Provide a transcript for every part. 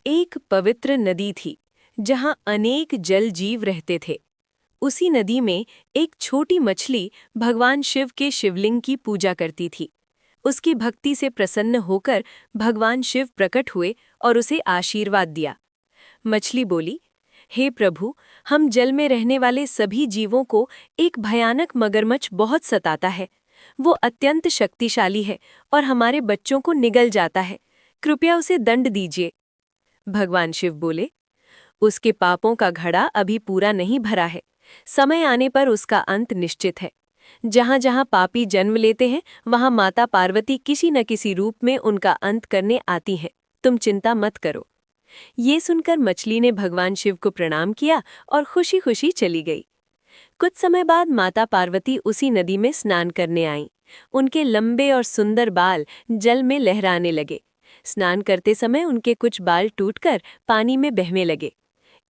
एक पवित्र नदी थी जहां अनेक जल जीव रहते थे। उसी नदी में एक छोटी मछली भगवान शिव के शिवलिंग की पूजा करती थी। उसकी भक्ति से प्रसन्न होकर भगवान शिव प्रकट हुए और उसे आशीर्वाद दिया। मछली बोली, हे प्रभु, हम जल में रहने वाले सभी जीवों को एक भयानक मगरमच्छ बहुत सताता है। वो अत्यंत शक्तिशाली है और हमारे बच्चों को निगल जाता है। कृपया उसे दंड दीजिए। भगवान शिव बोले, उसके पापों का घड़ा अभी पूरा नहीं भरा है। समय आने पर उसका अंत निश्चित है। जहां जहां पापी जन्म लेते हैं वहां माता पार्वती किसी न किसी रूप में उनका अंत करने आती हैं। तुम चिंता मत करो। ये सुनकर मछली ने भगवान शिव को प्रणाम किया और खुशी खुशी चली गई। कुछ समय बाद माता पार्वती उसी नदी में स्नान करने आईं। उनके लंबे और सुंदर बाल जल में लहराने लगे। स्नान करते समय उनके कुछ बाल टूटकर पानी में बहने लगे।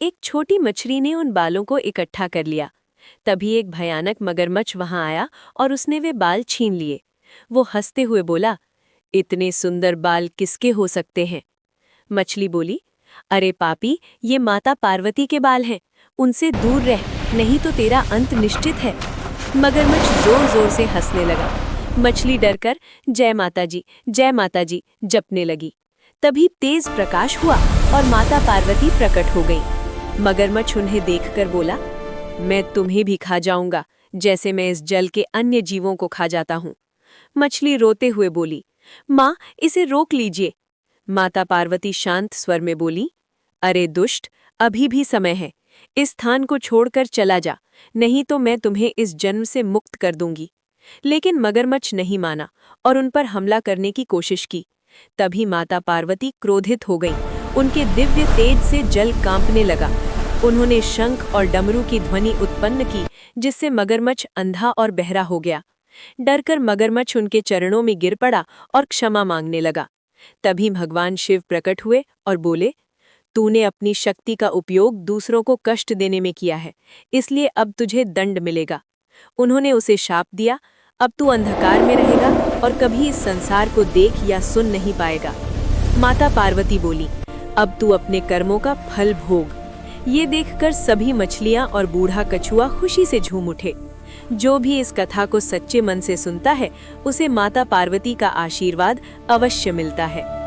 एक छोटी मछली ने उन बालों को इकट्ठा कर लिया। तभी एक भयानक मगरमच्छ वहां आया और उसने वे बाल छीन लिए। वो हंसते हुए बोला, इतने सुंदर बाल किसके हो सकते हैं? मछली बोली, अरे पापी, ये माता पार्वती के बाल हैं। उनसे दूर रह, नहीं तो तेरा अंत निश्चित है। मगरमच्छ जोर जोर से हंसने लगा। मछली डरकर जय माता जी जपने लगी। तभी तेज प्रकाश हुआ और माता पार्वती प्रकट हो गई। मगरमच्छ उन्हें देखकर बोला, मैं तुम्हें भी खा जाऊंगा, जैसे मैं इस जल के अन्य जीवों को खा जाता हूँ। मछली रोते हुए बोली, माँ, इसे रोक लीजिए। माता पार्वती शांत स्वर में बोली, अरे दुष्ट, अभी भी समय है। इस स्थान को छोड़कर चला जा, नहीं तो मैं तुम्हें इस जन्म से मुक्त कर दूंगी। लेकिन मगरमच्छ नहीं माना और उन पर हमला करने की कोशिश की। तभी माता पार्वती क्रोधित हो गई। उनके दिव्य तेज से जल कांपने लगा। उन्होंने शंख और डमरू की ध्वनि उत्पन्न की, जिससे मगरमच्छ अंधा और बहरा हो गया। डरकर मगरमच्छ उनके चरणों में गिर पड़ा और क्षमा मांगने लगा। तभी भगवान शिव प्रकट हुए और बोले, तूने अपनी शक्ति का उपयोग दूसरों को कष्ट देने में किया है, इसलिए अब तुझे दंड मिलेगा। उन्होंने उसे शाप दिया, अब तू अंधकार में रहेगा और कभी इस संसार को देख या सुन नहीं पाएगा। माता पार्वती बोली, अब तू अपने कर्मों का फल भोग। ये देखकर सभी मछलियां और बूढ़ा कछुआ खुशी से झूम उठे। जो भी इस कथा को सच्चे मन से सुनता है, उसे माता पार्वती का आशीर्वाद अवश्य मिलता है।